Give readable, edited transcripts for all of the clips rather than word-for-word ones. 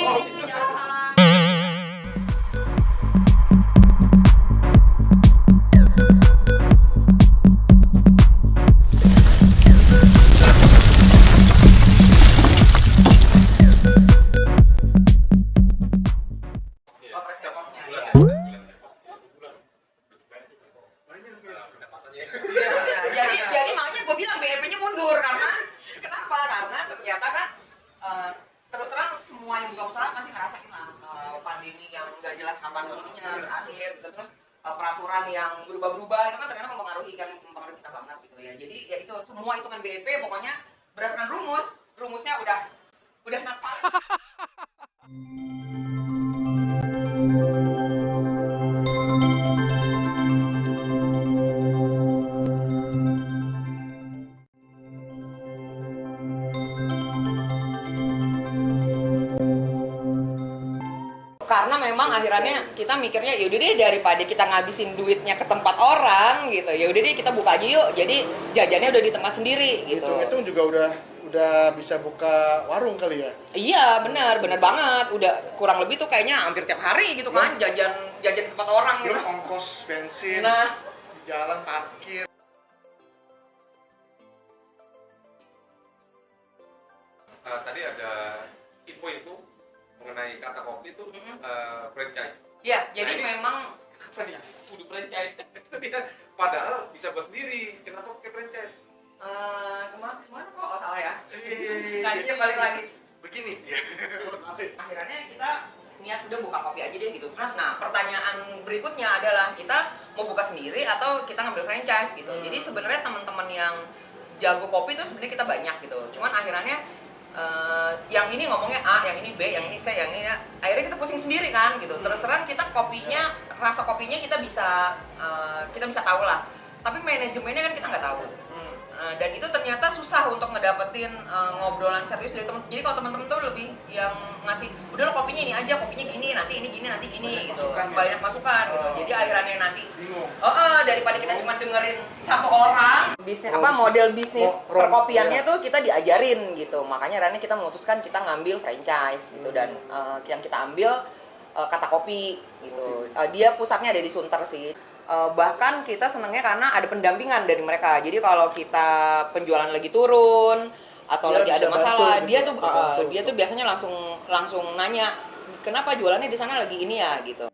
jangan salah. Oh, presentasinya ya. Jadi makanya gue bilang BEP-nya mundur karena kenapa? Karena ternyata kan terus terang semua yang buka usaha pasti ngerasain lah pandemi yang nggak jelas kapan dulunya berakhir gitu. Terus peraturan yang berubah-berubah itu kan ternyata mempengaruhi kita banget gitu ya. Jadi ya itu semua hitungan BEP pokoknya berdasarkan rumusnya udah nakal. Karena memang akhirannya kita mikirnya yaudah deh daripada kita ngabisin duitnya ke tempat orang gitu, yaudah deh kita buka aja yuk, jadi jajannya udah di tempat sendiri gitu. Hitung juga udah bisa buka warung kali ya? Iya benar banget, udah kurang lebih tuh kayaknya hampir tiap hari gitu kan jajan di tempat orang gitu. Belum ongkos bensin, Nah, di jalan parkir. Tadi ada info-info mengenai kata kopi itu franchise. ya jadi Nah, ini memang kudu franchise. Padahal bisa buat sendiri. Kenapa pakai franchise? kemana kok salah ya? Jadi Balik lagi. begini ya. Akhirnya kita niat udah buka kopi aja deh gitu. Terus nah pertanyaan berikutnya adalah kita mau buka sendiri atau kita ngambil franchise gitu. Jadi sebenarnya teman-teman yang jago kopi itu sebenarnya kita banyak gitu. Cuman akhirnya yang ini ngomongnya A, yang ini B, yang ini C, yang ini ya. Akhirnya kita pusing sendiri kan gitu. Terus terang kita kopinya, rasa kopinya kita bisa tahu lah. Tapi manajemennya kan kita nggak tahu. Dan itu ternyata susah untuk ngedapetin ngobrolan serius dari teman. Jadi kalau teman-teman tuh lebih yang ngasih, udah lo kopinya ini aja, kopinya gini, nanti ini gini, nanti gini gitu. Banyak masukan gitu. Jadi akhirannya nanti Bingung. daripada kita cuma dengerin satu orang bisnis model bisnis perkopiannya tuh kita diajarin gitu. Makanya akhirnya kita memutuskan kita ngambil franchise gitu dan yang kita ambil kata kopi gitu. Dia pusatnya ada di Sunter sih. Bahkan kita senangnya karena ada pendampingan dari mereka. Jadi kalau kita penjualan lagi turun atau Dia lagi ada bisa masalah, bantu dia gitu, tuh bantu. dia tuh biasanya langsung nanya, kenapa jualannya di sana lagi ini ya gitu.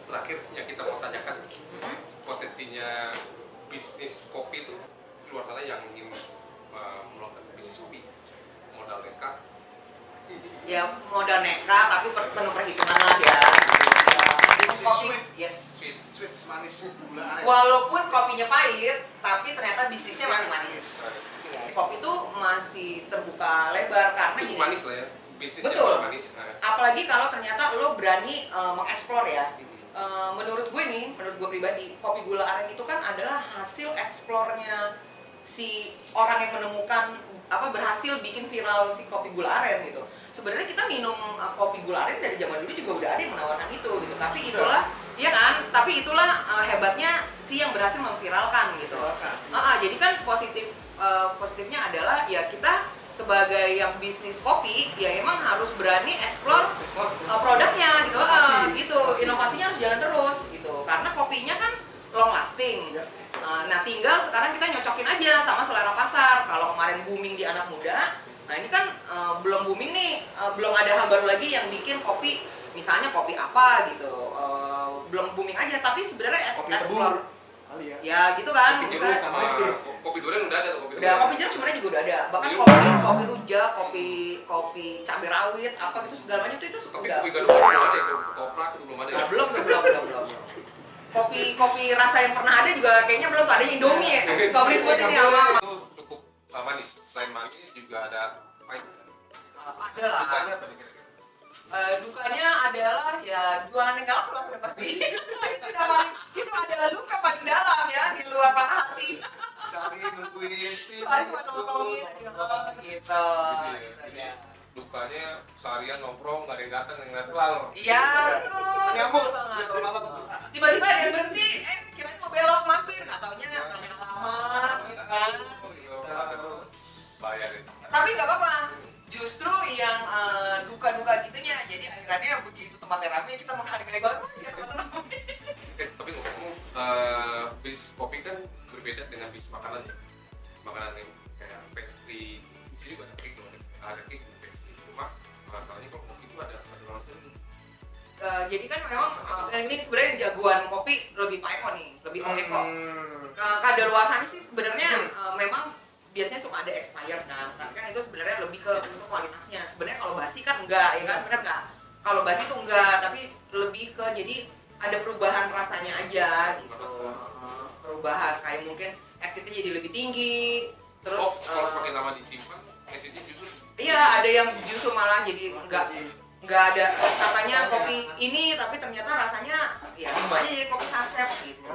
Terakhir yang kita mau tanyakan, potensinya bisnis kopi itu di luar sana yang ingin melakukan bisnis kopi, modal nekat. Ya modal nekat tapi penuh perhitungan lah ya. Bisnis kopi, yes. Sweet manis gula aren. Walaupun kopinya pahit, tapi ternyata bisnisnya masih manis. Ya, kopi itu masih terbuka lebar karena Cukup gini. manis lah ya, bisnis Betul. yang manis. Apalagi kalau ternyata lo berani mengeksplor ya. Menurut gue pribadi, kopi gula aren itu kan adalah hasil eksplornya si orang yang menemukan berhasil bikin viral si kopi gula aren gitu. Sebenarnya kita minum kopi gula aren dari zaman dulu juga udah ada yang menawarkan itu gitu. Tapi itulah, iya kan? Tapi itulah hebatnya si yang berhasil memviralkan gitu. Jadi kan positifnya adalah ya kita sebagai yang bisnis kopi ya emang harus berani eksplor produknya gitu. Gitu. Inovasinya harus jalan terus gitu. Karena kopinya kan long lasting. Nah tinggal sekarang kita nyocokin aja sama selera pasar. Kalau kemarin booming di anak muda, nah ini kan belum booming nih, belum ada hal baru lagi yang bikin kopi, misalnya kopi apa gitu, belum booming aja. Tapi sebenarnya Kopi explore kali ya. ya gitu kan. Kopi Misalnya, sama kopi durian udah ada tuh, kopi udah durian. kopi jeruk sebenarnya juga udah ada. Bahkan Iya. kopi rujak, kopi cabai rawit, apa gitu segala macam itu Tapi udah. kopi gaduh belum ada ya, kopi ketoprak itu belum ada ya. Nah, belum. Kopi rasa yang pernah ada juga kayaknya belum tuh, ada Indomie ya. Kopi putih ini apa? Itu cukup manis. Selain manis juga ada pahit. Ada lah. Dukanya apa nih kira-kira? Dukanya adalah ya jualan yang galak lah udah pasti. itu adalah luka paling dalam ya di luar patah hati. Sehari nungguin Soalnya cuma nongkrongin aja gitu. Ya. Dukanya seharian nongkrong, nggak ada yang datang, nggak ada kelar. Iya, betul. Nyambung. Betul banget. Kalau malam. Tiba-tiba ada yang berhenti, kirain mau belok mampir, nggak taunya nggak lama gitu kan. bahaya deh. Tapi nggak apa-apa. Justru yang duka-duka gitunya, jadi akhirannya begitu tempatnya rame kita menghargai banget ya teman-teman. Tapi ngomong bisnis kopi kan berbeda dengan bisnis makanan ya. Makanan yang kayak pastry, di sini juga ada cake, ada pastry. Cuma masalahnya kalau kopi itu ada langsung. Jadi kan memang ini sebenarnya jagoan kopi lebih Pak Eko nih, lebih Om Eko. Kadaluarsa sih sebenarnya memang biasanya suka ada expired kan, tapi kan itu sebenarnya lebih ke untuk kualitasnya. Sebenarnya kalau basi kan enggak, ya kan, benar nggak? Kalau basi itu enggak, tapi lebih ke jadi ada perubahan rasanya aja gitu. Perubahan kayak mungkin acidnya jadi lebih tinggi, terus kalau pakai lama disimpan, acidnya justru. Iya, ada yang justru malah jadi nggak ada katanya kopi ini, tapi ternyata rasanya ya sama aja jadi kopi saset gitu.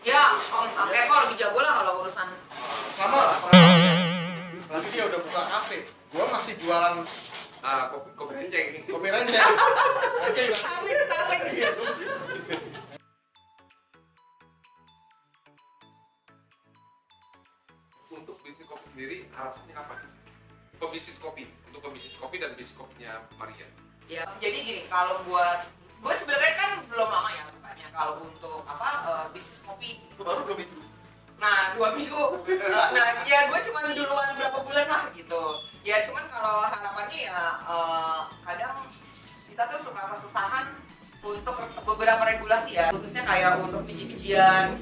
Ya, Om Eko lebih jago lah kalau urusan. Sama lah. Nanti dia udah buka kafe. Gua masih jualan Kopi renceng. kopi renceng. Renceng. Saling. Iya, gua masih. Untuk bisnis kopi sendiri harapannya apa sih? Pebisnis kopi, untuk pebisnis kopi dan bisnis kopinya Maria. Ya, jadi gini, kalau buat gue sebenarnya kan belum lama ya bukanya. Kalau untuk bisnis kopi Baru 2 minggu. Nah, 2 minggu. Nah, ya gue cuma duluan berapa bulan lah gitu. Ya cuman kalau harapannya ya kadang kita tuh suka kesusahan untuk beberapa regulasi ya, khususnya kayak untuk biji-bijian.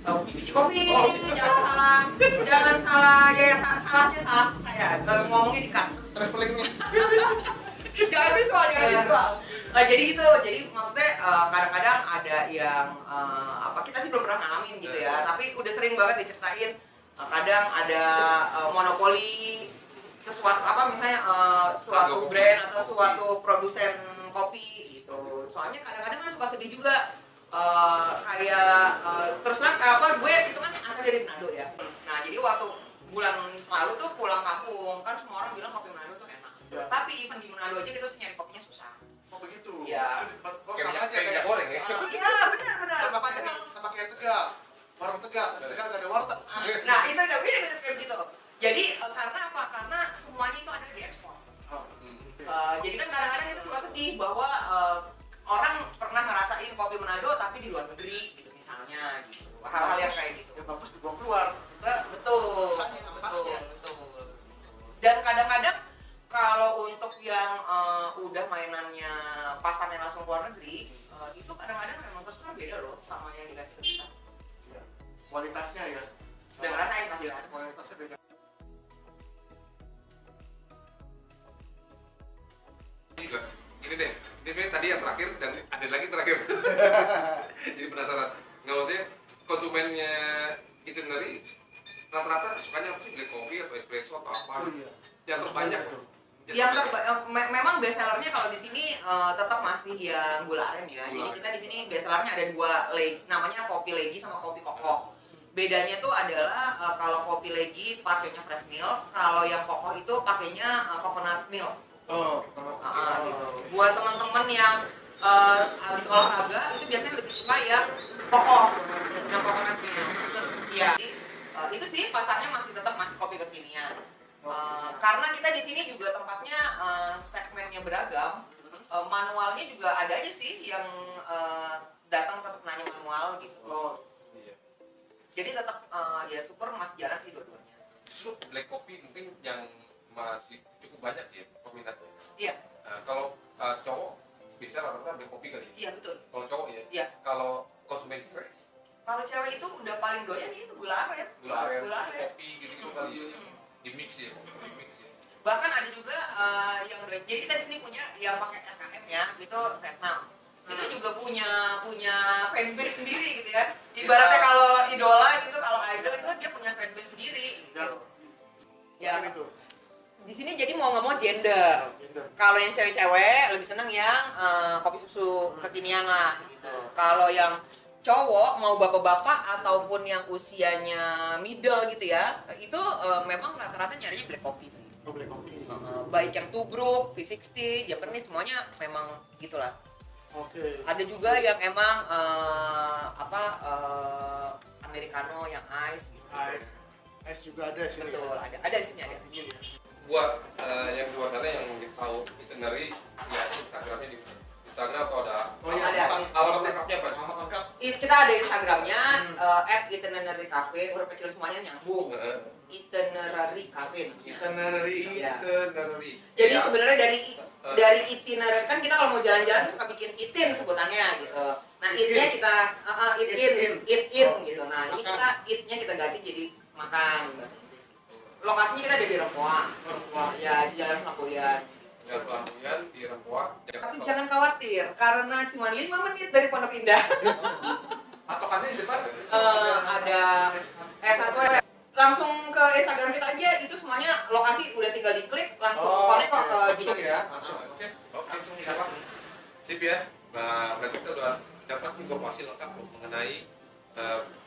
Biji kopi, jangan salah, ya salahnya salah saya. Ngomongnya di cut. Travelingnya. Jangan visual. Nah, jadi gitu, jadi maksudnya kadang-kadang ada yang kita sih belum pernah ngalamin gitu ya, tapi udah sering banget diceritain. Kadang ada monopoli sesuatu misalnya suatu brand atau suatu produsen kopi gitu. Soalnya kadang-kadang kan suka sedih juga. Terus terang gue itu kan asal dari Manado ya. Nah, jadi waktu bulan lalu tuh pulang kampung kan semua orang bilang kopi Manado tuh enak. Ya. Tapi even di Manado aja kita tuh nyari kopinya susah. Oh begitu. Iya. Di tempat kok Kayak sama aja minyak kayak goreng ya. Iya, benar. sama kayak Tegal. Warung Tegal, tapi Tegal enggak ada warteg. Nah, itu nggak mirip kayak gitu. Jadi karena apa? Karena semuanya itu ada di ekspor. Jadi kan kadang-kadang kita suka sedih bahwa orang pernah ngerasain kopi Manado tapi di luar negeri gitu misalnya gitu. Hal-hal yang kayak gitu. Ya bagus dibawa keluar. Kita Betul. rasanya ampasnya. Betul. Dan kadang-kadang kalau untuk yang udah mainannya pasarnya langsung luar negeri, itu kadang-kadang memang terus beda loh sama yang dikasih ke kita. Ya. Kualitasnya ya. Udah ngerasain pasti kan? Kualitasnya beda. Ini deh, tadi yang terakhir dan ada lagi terakhir. Jadi penasaran. Nggak, maksudnya konsumennya Itinerary rata-rata sukanya apa sih, black coffee atau espresso atau apa? Oh iya. Yang terbanyak. Memang best sellernya kalau di sini tetap masih yang gula aren ya. Jadi kita di sini best sellernya ada 2 namanya kopi legi sama kopi kokoh. Bedanya tuh adalah kalau kopi legi pakainya fresh milk, kalau yang kokoh itu pakainya coconut milk. Oh, Gitu. Buat teman-teman yang habis olahraga itu biasanya lebih suka yang kokoh, yang coconut milk. Iya. Itu sih pasarnya masih kopi kekinian. Karena kita di sini juga tempatnya segmennya beragam, manualnya juga ada aja sih yang datang tetap nanya manual gitu. Oh, Iya. Jadi tetap ya super masih jalan sih dua-duanya. Justru black coffee mungkin yang masih cukup banyak ya peminatnya. Iya. Kalau cowok bisa rata-rata black coffee kali. Iya betul. Kalau cowok ya. Iya. Kalau konsumen cewek, Kalau cewek itu udah paling doyan itu gula aren. gula aren, Gula aren. kopi gitu-gitu kali ya. Di mix ya, di mix ya. Bahkan ada juga yang doyan. Jadi kita di sini punya yang pakai SKM ya, itu Vietnam. Itu juga punya fanbase sendiri gitu ya. Ibaratnya kalau idola gitu, kalau idol itu dia punya fanbase sendiri gitu. Ya. itu. Di sini jadi mau nggak mau gender. Kalau yang cewek-cewek lebih seneng yang kopi susu kekinian lah gitu. Kalau yang cowok mau bapak-bapak ataupun yang usianya middle gitu ya, itu memang rata-rata nyarinya black coffee sih. Oh, black coffee. Baik yang Tubruk, V60, Japanese semuanya memang gitulah. Oke. Ada juga yang emang Americano yang ice gitu. Ice. Es juga ada sini. Betul, ada di sini ada. Dingin ya. Buat yang di luar sana yang tahu itinerary, ya Instagramnya di Instagram atau ada Oh iya, Ada. alat lengkapnya apa? Alamat lengkap. Kita ada Instagramnya @itinerary cafe, huruf kecil semuanya nyambung. Itinerary cafe namanya. Itinerary. Iya. Itinerary. Jadi Ya. sebenarnya dari itinerary kan kita kalau mau jalan-jalan tuh suka bikin itin sebutannya gitu. Nah, itnya kita eat in gitu. Nah, ini kita itnya kita ganti jadi makan bahasa Inggris. Lokasinya kita ada di Rempoa. Ya, di Jalan Lampuyan. Jalan Pelambuyan di Rempoa. Tapi jangan khawatir karena cuma 5 menit dari Pondok Indah. Patokannya di depan. Ada S1 langsung ke Instagram kita aja, itu semuanya lokasi udah tinggal diklik langsung connect kok ke langsung GPS. ya. Langsung. Oke. Oke, Langsung siap. dikasih. Sip ya. Nah, berarti kita udah dapat informasi lengkap loh mengenai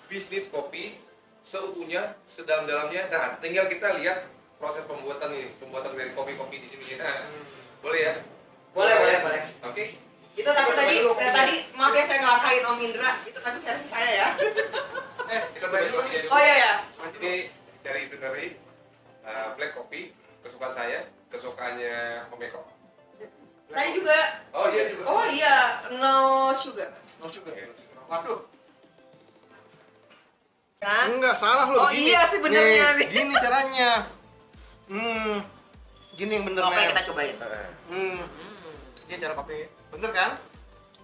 bisnis kopi seutuhnya, sedalam-dalamnya. Nah, tinggal kita lihat proses pembuatan dari kopi-kopi di sini. Nah, boleh ya? Boleh. Oke. Itu tapi tadi maaf ya saya ngelakain Om Indra, itu tadi versi saya ya. Kita balik kopinya dulu. Oh iya. Ini dari itinerary black coffee, kesukaan saya, kesukaannya Om Eko. Saya juga. Oh iya juga. Oh iya, no sugar. No sugar. Waduh. Kan? Enggak salah Oh loh. begini. iya sih benernya nih. Gini caranya. Gini yang bener. Oke, Mel. kita cobain. Ini cara kopi. Bener kan?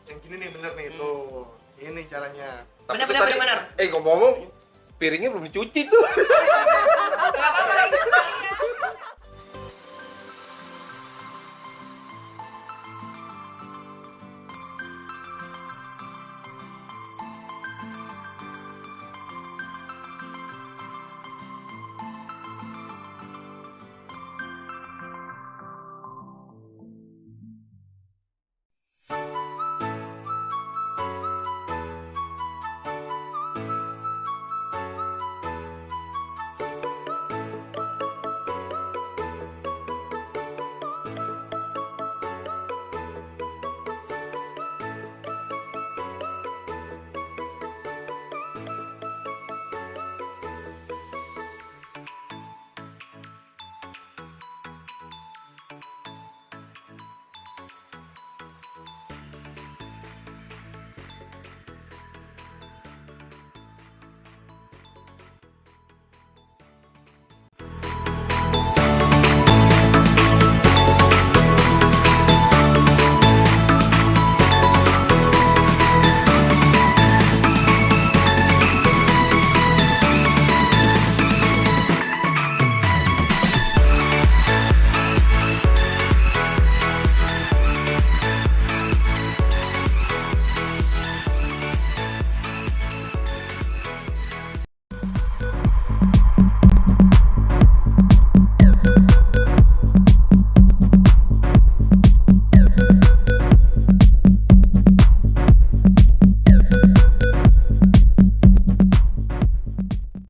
Yang gini nih bener nih tuh. Ini caranya. Bener. Ngomong-ngomong, piringnya belum dicuci tuh. Enggak apa-apa, ini sekalian.